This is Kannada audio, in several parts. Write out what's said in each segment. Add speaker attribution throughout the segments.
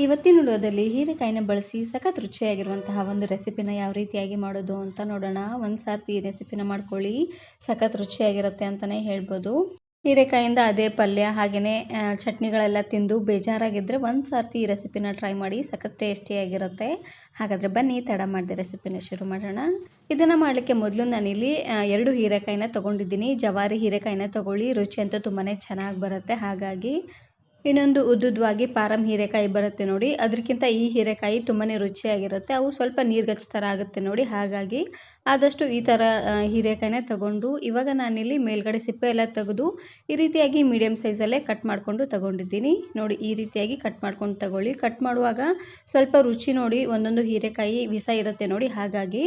Speaker 1: ಇವತ್ತಿನ ವಿಡಿಯೋದಲ್ಲಿ ಹೀರೆಕಾಯಿನ ಬಳಸಿ ಸಖತ್ ರುಚಿಯಾಗಿರುವಂತಹ ಒಂದು ರೆಸಿಪಿನ ಯಾವ ರೀತಿಯಾಗಿ ಮಾಡೋದು ಅಂತ ನೋಡೋಣ. ಒಂದು ಸಾರ್ತಿ ಈ ರೆಸಿಪಿನ ಮಾಡ್ಕೊಳ್ಳಿ, ಸಖತ್ ರುಚಿಯಾಗಿರುತ್ತೆ ಅಂತಲೇ ಹೇಳ್ಬೋದು. ಹೀರೆಕಾಯಿಂದ ಅದೇ ಪಲ್ಯ ಹಾಗೆಯೇ ಚಟ್ನಿಗಳೆಲ್ಲ ತಿಂದು ಬೇಜಾರಾಗಿದ್ದರೆ ಒಂದು ಸಾರ್ತಿ ಈ ರೆಸಿಪಿನ ಟ್ರೈ ಮಾಡಿ, ಸಖತ್ ಟೇಸ್ಟಿಯಾಗಿರುತ್ತೆ. ಹಾಗಾದರೆ ಬನ್ನಿ ತಡ ಮಾಡದೆ ರೆಸಿಪಿನ ಶುರು ಮಾಡೋಣ. ಇದನ್ನು ಮಾಡಲಿಕ್ಕೆ ಮೊದಲು ನಾನಿಲ್ಲಿ 2 ಹೀರೆಕಾಯಿನ ತೊಗೊಂಡಿದ್ದೀನಿ. ಜವಾರಿ ಹೀರೆಕಾಯಿನ ತೊಗೊಳ್ಳಿ, ರುಚಿ ಅಂತೂ ತುಂಬಾ ಚೆನ್ನಾಗಿ ಬರುತ್ತೆ. ಹಾಗಾಗಿ ಇನ್ನೊಂದು ಉದ್ದುದ್ವಾಗಿ ಪಾರಂ ಹೀರೆಕಾಯಿ ಬರುತ್ತೆ ನೋಡಿ, ಅದಕ್ಕಿಂತ ಈ ಹೀರೆಕಾಯಿ ತುಂಬಾ ರುಚಿಯಾಗಿರುತ್ತೆ. ಅವು ಸ್ವಲ್ಪ ನೀರ್ಗಚ್ಚ ಥರ ಆಗುತ್ತೆ ನೋಡಿ, ಹಾಗಾಗಿ ಆದಷ್ಟು ಈ ಥರ ಹೀರೆಕಾಯಿನ ತೊಗೊಂಡು ಇವಾಗ ನಾನಿಲ್ಲಿ ಮೇಲ್ಗಡೆ ಸಿಪ್ಪೆ ಎಲ್ಲ ತೆಗೆದು ಈ ರೀತಿಯಾಗಿ ಮೀಡಿಯಮ್ ಸೈಜಲ್ಲೇ ಕಟ್ ಮಾಡಿಕೊಂಡು ತೊಗೊಂಡಿದ್ದೀನಿ ನೋಡಿ. ಈ ರೀತಿಯಾಗಿ ಕಟ್ ಮಾಡ್ಕೊಂಡು ತಗೊಳ್ಳಿ. ಕಟ್ ಮಾಡುವಾಗ ಸ್ವಲ್ಪ ರುಚಿ ನೋಡಿ, ಒಂದೊಂದು ಹೀರೆಕಾಯಿ ವಿಷ ಇರುತ್ತೆ ನೋಡಿ, ಹಾಗಾಗಿ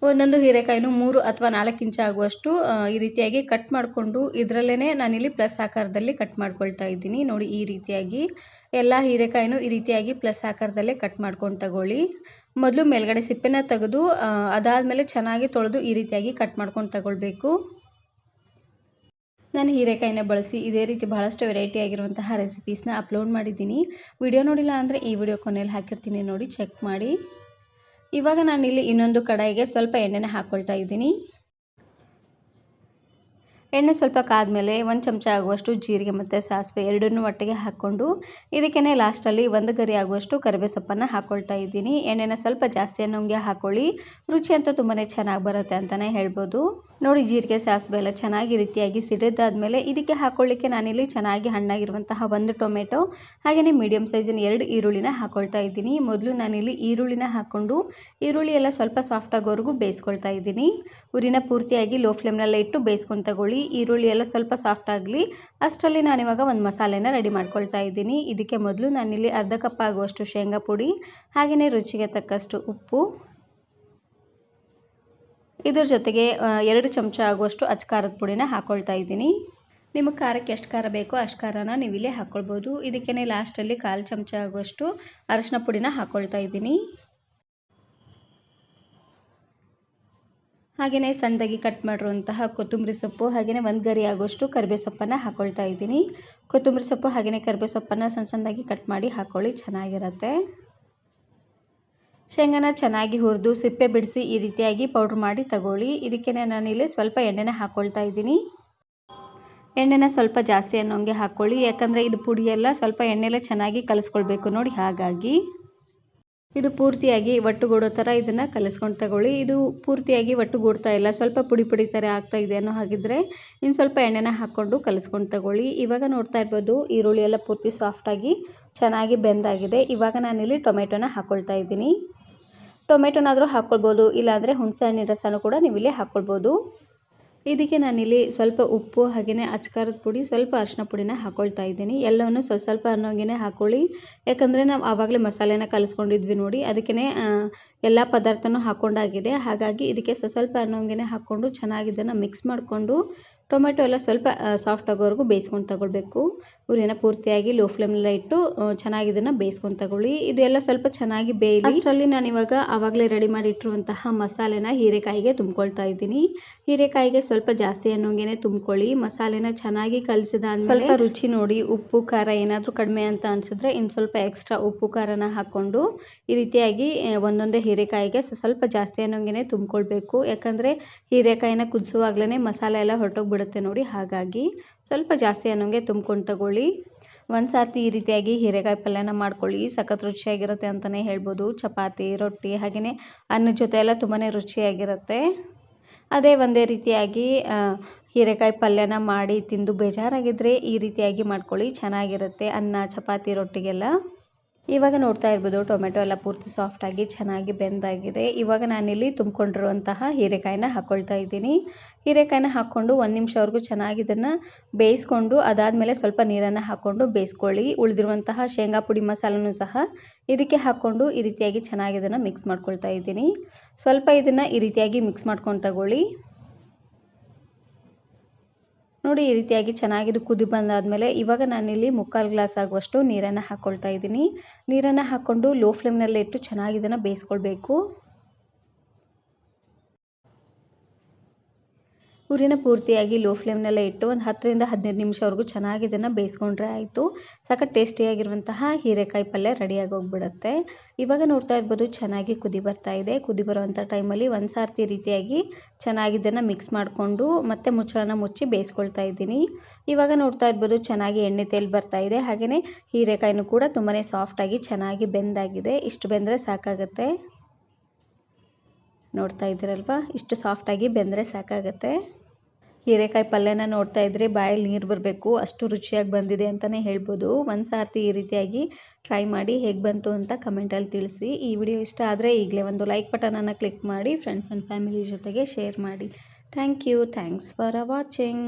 Speaker 1: ಒಂದೊಂದು ಹೀರೆಕಾಯಿನೂ 3 ಅಥವಾ 4 ಇಂಚು ಆಗುವಷ್ಟು ಈ ರೀತಿಯಾಗಿ ಕಟ್ ಮಾಡಿಕೊಂಡು ಇದರಲ್ಲೇ ನಾನಿಲ್ಲಿ ಪ್ಲಸ್ ಆಕಾರದಲ್ಲಿ ಕಟ್ ಮಾಡ್ಕೊಳ್ತಾ ಇದ್ದೀನಿ ನೋಡಿ. ಈ ರೀತಿಯಾಗಿ ಎಲ್ಲ ಹೀರೆಕಾಯಿನೂ ಈ ರೀತಿಯಾಗಿ ಪ್ಲಸ್ ಆಕಾರದಲ್ಲೇ ಕಟ್ ಮಾಡ್ಕೊಂಡು ತಗೊಳ್ಳಿ. ಮೊದಲು ಮೇಲ್ಗಡೆ ಸಿಪ್ಪೆನ ತೆಗೆದು ಅದಾದಮೇಲೆ ಚೆನ್ನಾಗಿ ತೊಳೆದು ಈ ರೀತಿಯಾಗಿ ಕಟ್ ಮಾಡ್ಕೊಂಡು ತಗೊಳ್ಬೇಕು. ನಾನು ಹೀರೆಕಾಯಿನ ಬಳಸಿ ಇದೇ ರೀತಿ ಬಹಳಷ್ಟು ವೆರೈಟಿ ಆಗಿರುವಂತಹ ರೆಸಿಪೀಸ್ನ ಅಪ್ಲೋಡ್ ಮಾಡಿದ್ದೀನಿ. ವಿಡಿಯೋ ನೋಡಿಲ್ಲ ಅಂದರೆ ಈ ವಿಡಿಯೋ ಕೊನೆಯಲ್ಲಿ ಹಾಕಿರ್ತೀನಿ ನೋಡಿ, ಚೆಕ್ ಮಾಡಿ. ಇವಾಗ ನಾನಿಲ್ಲಿ ಇನ್ನೊಂದು ಕಡಾಯಿಗೆ ಸ್ವಲ್ಪ ಎಣ್ಣೆನ ಹಾಕ್ಕೊಳ್ತಾ ಇದ್ದೀನಿ. ಎಣ್ಣೆ ಸ್ವಲ್ಪ ಕಾದ್ಮೇಲೆ 1 ಚಮಚ ಆಗುವಷ್ಟು ಜೀರಿಗೆ ಮತ್ತು ಸಾಸಿವೆ ಎರಡನ್ನೂ ಒಟ್ಟಿಗೆ ಹಾಕ್ಕೊಂಡು ಇದಕ್ಕೇ ಲಾಸ್ಟಲ್ಲಿ 1 ಗರಿ ಆಗುವಷ್ಟು ಕರಿಬೇವು ಸೊಪ್ಪನ್ನು ಹಾಕ್ಕೊಳ್ತಾ ಇದ್ದೀನಿ. ಎಣ್ಣೆನ ಸ್ವಲ್ಪ ಜಾಸ್ತಿ ಅನ್ನೋಂಗೆ ಹಾಕ್ಕೊಳ್ಳಿ, ರುಚಿ ಅಂತೂ ತುಂಬಾ ಚೆನ್ನಾಗಿ ಬರುತ್ತೆ ಅಂತಲೇ ಹೇಳ್ಬೋದು ನೋಡಿ. ಜೀರಿಗೆ ಸಾಸಿವೆ ಎಲ್ಲ ಚೆನ್ನಾಗಿ ರೀತಿಯಾಗಿ ಸಿಡಿದಾದ್ಮೇಲೆ ಇದಕ್ಕೆ ಹಾಕ್ಕೊಳ್ಳಿಕ್ಕೆ ನಾನಿಲ್ಲಿ ಚೆನ್ನಾಗಿ ಹಣ್ಣಾಗಿರುವಂತಹ 1 ಟೊಮೆಟೊ ಹಾಗೆಯೇ ಮೀಡಿಯಮ್ ಸೈಜಿನ 2 ಈರುಳ್ಳಿನ ಹಾಕ್ಕೊಳ್ತಾ ಇದ್ದೀನಿ. ಮೊದಲು ನಾನಿಲ್ಲಿ ಈರುಳ್ಳಿನ ಹಾಕ್ಕೊಂಡು ಈರುಳ್ಳಿ ಎಲ್ಲ ಸ್ವಲ್ಪ ಸಾಫ್ಟ್ ಆಗೋವರೆಗೂ ಬೇಯಿಸ್ಕೊಳ್ತಾ ಇದ್ದೀನಿ. ಉರಿನ ಪೂರ್ತಿಯಾಗಿ ಲೋ ಫ್ಲೇಮ್ನಲ್ಲೇ ಇಟ್ಟು ಬೇಯಿಸ್ಕೊಂಡು ತಗೊಳ್ಳಿ. ಈರುಳ್ಳಿ ಎಲ್ಲ ಸ್ವಲ್ಪ ಸಾಫ್ಟ್ ಆಗಲಿ ಅಷ್ಟರಲ್ಲಿ ನಾನಿವಾಗ ಒಂದು ಮಸಾಲೆನ ರೆಡಿ ಮಾಡ್ಕೊಳ್ತಾ ಇದ್ದೀನಿ. ಇದಕ್ಕೆ ಮೊದಲು ನಾನಿಲ್ಲಿ ಅರ್ಧ ಕಪ್ ಆಗುವಷ್ಟು ಶೇಂಗಾ ಪುಡಿ ಹಾಗೆಯೇ ರುಚಿಗೆ ತಕ್ಕಷ್ಟು ಉಪ್ಪು, ಇದ್ರ ಜೊತೆಗೆ 2 ಚಮಚ ಆಗುವಷ್ಟು ಅಚ್ಕಾರದ ಪುಡಿನ ಹಾಕ್ಕೊಳ್ತಾ ಇದ್ದೀನಿ. ನಿಮಗೆ ಖಾರಕ್ಕೆ ಎಷ್ಟು ಖಾರ ಬೇಕೋ ಅಷ್ಟು ಖಾರನ ನೀವು ಇಲ್ಲೇ ಹಾಕ್ಕೊಳ್ಬೋದು. ಇದಕ್ಕೇ ಲಾಸ್ಟಲ್ಲಿ 1/4 ಚಮಚ ಆಗುವಷ್ಟು ಅರಿಶಿನ ಪುಡಿನ ಹಾಕ್ಕೊಳ್ತಾ ಇದ್ದೀನಿ. ಹಾಗೆಯೇ ಸಣ್ಣದಾಗಿ ಕಟ್ ಮಾಡಿರುವಂತಹ ಕೊತ್ತಂಬರಿ ಸೊಪ್ಪು ಹಾಗೆಯೇ 1 ಗರಿ ಆಗುವಷ್ಟು ಕರಿಬೇವು ಸೊಪ್ಪನ್ನು ಹಾಕ್ಕೊಳ್ತಾ ಇದ್ದೀನಿ. ಕೊತ್ತಂಬರಿ ಸೊಪ್ಪು ಹಾಗೆಯೇ ಕರಿಬೇವು ಸೊಪ್ಪನ್ನು ಸಣ್ಣದಾಗಿ ಕಟ್ ಮಾಡಿ ಹಾಕ್ಕೊಳ್ಳಿ, ಚೆನ್ನಾಗಿರುತ್ತೆ. ಶೇಂಗಾನ ಚೆನ್ನಾಗಿ ಹುರಿದು ಸಿಪ್ಪೆ ಬಿಡಿಸಿ ಈ ರೀತಿಯಾಗಿ ಪೌಡ್ರ್ ಮಾಡಿ ತಗೊಳ್ಳಿ. ಇದಕ್ಕೇ ನಾನಿಲ್ಲಿ ಸ್ವಲ್ಪ ಎಣ್ಣೆನ ಹಾಕ್ಕೊಳ್ತಾ ಇದ್ದೀನಿ. ಎಣ್ಣೆನ ಸ್ವಲ್ಪ ಜಾಸ್ತಿ ಅನ್ನೋಂಗೆ ಹಾಕ್ಕೊಳ್ಳಿ, ಯಾಕಂದರೆ ಇದು ಪುಡಿಯೆಲ್ಲ ಸ್ವಲ್ಪ ಎಣ್ಣೆಲೇ ಚೆನ್ನಾಗಿ ಕಲಿಸ್ಕೊಳ್ಬೇಕು ನೋಡಿ, ಹಾಗಾಗಿ ಇದು ಪೂರ್ತಿಯಾಗಿ ಒಟ್ಟುಗೂಡೋ ಥರ ಇದನ್ನು ಕಲಿಸ್ಕೊಂಡು ತಗೊಳ್ಳಿ. ಇದು ಪೂರ್ತಿಯಾಗಿ ಒಟ್ಟುಗೂಡ್ತಾ ಇಲ್ಲ, ಸ್ವಲ್ಪ ಪುಡಿ ಪುಡಿ ಥರ ಆಗ್ತಾ ಇದೆ ಅನ್ನೋ ಹಾಗಿದ್ರೆ ಇನ್ನು ಸ್ವಲ್ಪ ಎಣ್ಣೆನ ಹಾಕ್ಕೊಂಡು ಕಲಿಸ್ಕೊಂಡು ತಗೊಳ್ಳಿ. ಇವಾಗ ನೋಡ್ತಾ ಇರ್ಬೋದು ಈರುಳ್ಳಿ ಎಲ್ಲ ಪೂರ್ತಿ ಸಾಫ್ಟಾಗಿ ಚೆನ್ನಾಗಿ ಬೆಂದಾಗಿದೆ. ಇವಾಗ ನಾನಿಲ್ಲಿ ಟೊಮೆಟೊನ ಹಾಕ್ಕೊಳ್ತಾ ಇದ್ದೀನಿ. ಟೊಮೆಟೊನಾದರೂ ಹಾಕ್ಕೊಳ್ಬೋದು, ಇಲ್ಲಾಂದರೆ ಹುಣಸೆ ಹಣ್ಣಿನ ರಸನೂ ಕೂಡ ನೀವು ಇಲ್ಲಿ ಹಾಕ್ಕೊಳ್ಬೋದು. ಇದಕ್ಕೆ ನಾನಿಲ್ಲಿ ಸ್ವಲ್ಪ ಉಪ್ಪು ಹಾಗೆಯೇ ಅಚ್ಕಾರದ ಪುಡಿ ಸ್ವಲ್ಪ ಅರಿಶಿನ ಪುಡಿನ ಹಾಕ್ಕೊಳ್ತಾ ಇದ್ದೀನಿ. ಎಲ್ಲವನ್ನು ಸ್ವಲ್ಪ ಅನ್ನೋಂಗೆ ಹಾಕ್ಕೊಳ್ಳಿ, ಯಾಕಂದರೆ ನಾವು ಆವಾಗಲೇ ಮಸಾಲೆನ ಕಲಿಸ್ಕೊಂಡಿದ್ವಿ ನೋಡಿ, ಅದಕ್ಕೇ ಎಲ್ಲ ಪದಾರ್ಥನೂ ಹಾಕ್ಕೊಂಡಾಗಿದೆ. ಹಾಗಾಗಿ ಇದಕ್ಕೆ ಸ್ವಲ್ಪ ಅನ್ನೋಂಗೆ ಹಾಕ್ಕೊಂಡು ಚೆನ್ನಾಗಿ ಇದನ್ನು ಮಿಕ್ಸ್ ಮಾಡಿಕೊಂಡು ಟೊಮೆಟೊ ಎಲ್ಲ ಸ್ವಲ್ಪ ಸಾಫ್ಟ್ ಆಗೋವರೆಗೂ ಬೇಯಿಸ್ಕೊಂಡು ತಗೊಳ್ಬೇಕು. ಉರಿನ ಪೂರ್ತಿಯಾಗಿ ಲೋ ಫ್ಲೇಮ್ನಲ್ಲೇ ಇಟ್ಟು ಚೆನ್ನಾಗಿ ಇದನ್ನು ಬೇಯಿಸ್ಕೊಂಡು ತಗೊಳ್ಳಿ. ಇದೆಲ್ಲ ಸ್ವಲ್ಪ ಚೆನ್ನಾಗಿ ಬೇಯಲಿ. ಅಷ್ಟರಲ್ಲಿ ನಾನಿವಾಗ ಆವಾಗಲೇ ರೆಡಿ ಮಾಡಿಟ್ಟಿರುವಂತಹ ಮಸಾಲೆನ ಹೀರೆಕಾಯಿಗೆ ತುಂಬ್ಕೊಳ್ತಾ ಇದ್ದೀನಿ. ಹೀರೆಕಾಯಿಗೆ ಸ್ವಲ್ಪ ಜಾಸ್ತಿ ಅನ್ನೋಂಗೆ ತುಂಬ್ಕೊಳ್ಳಿ. ಮಸಾಲೆನ ಚೆನ್ನಾಗಿ ಕಲಿಸಿದಾದ್ಮೇಲೆ ಸ್ವಲ್ಪ ರುಚಿ ನೋಡಿ, ಉಪ್ಪು ಖಾರ ಏನಾದರೂ ಕಡಿಮೆ ಅಂತ ಅನಿಸಿದ್ರೆ ಇನ್ನು ಸ್ವಲ್ಪ ಎಕ್ಸ್ಟ್ರಾ ಉಪ್ಪು ಖಾರನ ಹಾಕ್ಕೊಂಡು ಈ ರೀತಿಯಾಗಿ ಒಂದೊಂದೇ ಹೀರೆಕಾಯಿಗೆ ಸ್ವಲ್ಪ ಜಾಸ್ತಿ ಅನ್ನೋಂಗೆ ತುಂಬ್ಕೊಳ್ಬೇಕು. ಯಾಕಂದರೆ ಹೀರೆಕಾಯಿನ ಕುದಿಸುವಾಗಲೇ ಮಸಾಲೆ ಎಲ್ಲ ಹೊರಟೋಗ್ಬಿಡುತ್ತೆ ನೋಡಿ, ಹಾಗಾಗಿ ಸ್ವಲ್ಪ ಜಾಸ್ತಿ ಅನ್ನೋಂಗೆ ತುಂಬ್ಕೊಂಡು ತಗೊಳ್ಳಿ. ಒಂದು ಸಾರ್ತಿ ಈ ರೀತಿಯಾಗಿ ಹೀರೆಕಾಯಿ ಪಲ್ಯನ ಮಾಡ್ಕೊಳ್ಳಿ, ಸಖತ್ ರುಚಿಯಾಗಿರುತ್ತೆ ಅಂತಲೇ ಹೇಳ್ಬೋದು. ಚಪಾತಿ, ರೊಟ್ಟಿ ಹಾಗೆಯೇ ಅನ್ನದ ಜೊತೆ ಎಲ್ಲ ತುಂಬಾ ರುಚಿಯಾಗಿರುತ್ತೆ. ಅದೇ ಒಂದೇ ರೀತಿಯಾಗಿ ಹೀರೆಕಾಯಿ ಪಲ್ಯನ ಮಾಡಿ ತಿಂದು ಬೇಜಾರಾಗಿದ್ದರೆ ಈ ರೀತಿಯಾಗಿ ಮಾಡ್ಕೊಳ್ಳಿ, ಚೆನ್ನಾಗಿರುತ್ತೆ ಅನ್ನ ಚಪಾತಿ ರೊಟ್ಟಿಗೆಲ್ಲ. ಇವಾಗ ನೋಡ್ತಾ ಇರ್ಬೋದು ಟೊಮೆಟೊ ಎಲ್ಲ ಪೂರ್ತಿ ಸಾಫ್ಟಾಗಿ ಚೆನ್ನಾಗಿ ಬೆಂದಾಗಿದೆ. ಇವಾಗ ನಾನಿಲ್ಲಿ ತುಂಬಿಕೊಂಡಿರುವಂತಹ ಹೀರೆಕಾಯಿನ ಹಾಕ್ಕೊಳ್ತಾ ಇದ್ದೀನಿ. ಹೀರೆಕಾಯಿನ ಹಾಕ್ಕೊಂಡು 1 ನಿಮಿಷವರೆಗೂ ಚೆನ್ನಾಗಿ ಇದನ್ನು ಬೇಯಿಸ್ಕೊಂಡು ಅದಾದಮೇಲೆ ಸ್ವಲ್ಪ ನೀರನ್ನು ಹಾಕ್ಕೊಂಡು ಬೇಯಿಸ್ಕೊಳ್ಳಿ. ಉಳಿದಿರುವಂತಹ ಶೇಂಗಾ ಪುಡಿ ಮಸಾಲನೂ ಸಹ ಇದಕ್ಕೆ ಹಾಕ್ಕೊಂಡು ಈ ರೀತಿಯಾಗಿ ಚೆನ್ನಾಗಿ ಇದನ್ನು ಮಿಕ್ಸ್ ಮಾಡ್ಕೊಳ್ತಾ ಇದ್ದೀನಿ. ಸ್ವಲ್ಪ ಇದನ್ನು ಈ ರೀತಿಯಾಗಿ ಮಿಕ್ಸ್ ಮಾಡ್ಕೊಂಡು ತಗೊಳ್ಳಿ ನೋಡಿ. ಈ ರೀತಿಯಾಗಿ ಚೆನ್ನಾಗಿದು ಕುದಿ ಬಂದಾದಮೇಲೆ ಇವಾಗ ನಾನಿಲ್ಲಿ 3/4 ಗ್ಲಾಸ್ ಆಗುವಷ್ಟು ನೀರನ್ನು ಹಾಕ್ಕೊಳ್ತಾ ಇದ್ದೀನಿ. ನೀರನ್ನು ಹಾಕ್ಕೊಂಡು ಲೋ ಫ್ಲೇಮ್ನಲ್ಲೇ ಇಟ್ಟು ಚೆನ್ನಾಗಿ ಇದನ್ನು ಬೇಯಿಸ್ಕೊಳ್ಬೇಕು. ಉರಿನ ಪೂರ್ತಿಯಾಗಿ ಲೋ ಫ್ಲೇಮ್ನಲ್ಲೇ ಇಟ್ಟು ಒಂದು 10ರಿಂದ 15 ನಿಮಿಷವರೆಗೂ ಚೆನ್ನಾಗಿ ಇದನ್ನು ಬೇಯಿಸ್ಕೊಂಡ್ರೆ ಆಯಿತು. ಸಖತ್ ಟೇಸ್ಟಿಯಾಗಿರುವಂತಹ ಹೀರೆಕಾಯಿ ಪಲ್ಯ ರೆಡಿಯಾಗಿ ಹೋಗ್ಬಿಡುತ್ತೆ. ಇವಾಗ ನೋಡ್ತಾ ಇರ್ಬೋದು ಚೆನ್ನಾಗಿ ಕುದಿ ಬರ್ತಾ ಇದೆ. ಕುದಿ ಬರುವಂಥ ಟೈಮಲ್ಲಿ ಒಂದು ಸಾರ್ತಿ ರೀತಿಯಾಗಿ ಚೆನ್ನಾಗಿ ಇದನ್ನು ಮಿಕ್ಸ್ ಮಾಡಿಕೊಂಡು ಮತ್ತೆ ಮುಚ್ಚಳನ ಮುಚ್ಚಿ ಬೇಯಿಸ್ಕೊಳ್ತಾ ಇದ್ದೀನಿ. ಇವಾಗ ನೋಡ್ತಾ ಇರ್ಬೋದು ಚೆನ್ನಾಗಿ ಎಣ್ಣೆ ತೇಲಿ ಬರ್ತಾ ಇದೆ. ಹಾಗೆಯೇ ಹೀರೆಕಾಯಿನೂ ಕೂಡ ತುಂಬಾ ಸಾಫ್ಟಾಗಿ ಚೆನ್ನಾಗಿ ಬೆಂದಾಗಿದೆ. ಇಷ್ಟು ಬೆಂದರೆ ಸಾಕಾಗುತ್ತೆ. ನೋಡ್ತಾ ಇದ್ದೀರಲ್ವಾ, ಇಷ್ಟು ಸಾಫ್ಟಾಗಿ ಬೆಂದರೆ ಸಾಕಾಗುತ್ತೆ. ಹೀರೆಕಾಯಿ ಪಲ್ಯನ ನೋಡ್ತಾ ಇದ್ರೆ ಬಾಯಲ್ಲಿ ನೀರು ಬರಬೇಕು, ಅಷ್ಟು ರುಚಿಯಾಗಿ ಬಂದಿದೆ ಅಂತಲೇ ಹೇಳ್ಬೋದು. ಒಂದು ಸಾರ್ತಿ ಈ ರೀತಿಯಾಗಿ ಟ್ರೈ ಮಾಡಿ ಹೇಗೆ ಬಂತು ಅಂತ ಕಮೆಂಟಲ್ಲಿ ತಿಳಿಸಿ. ಈ ವಿಡಿಯೋ ಇಷ್ಟ ಆದರೆ ಈಗಲೇ ಒಂದು ಲೈಕ್ ಬಟನನ್ನು ಕ್ಲಿಕ್ ಮಾಡಿ ಫ್ರೆಂಡ್ಸ್ ಆ್ಯಂಡ್ ಫ್ಯಾಮಿಲಿ ಜೊತೆಗೆ ಶೇರ್ ಮಾಡಿ. Thank you. Thanks for watching.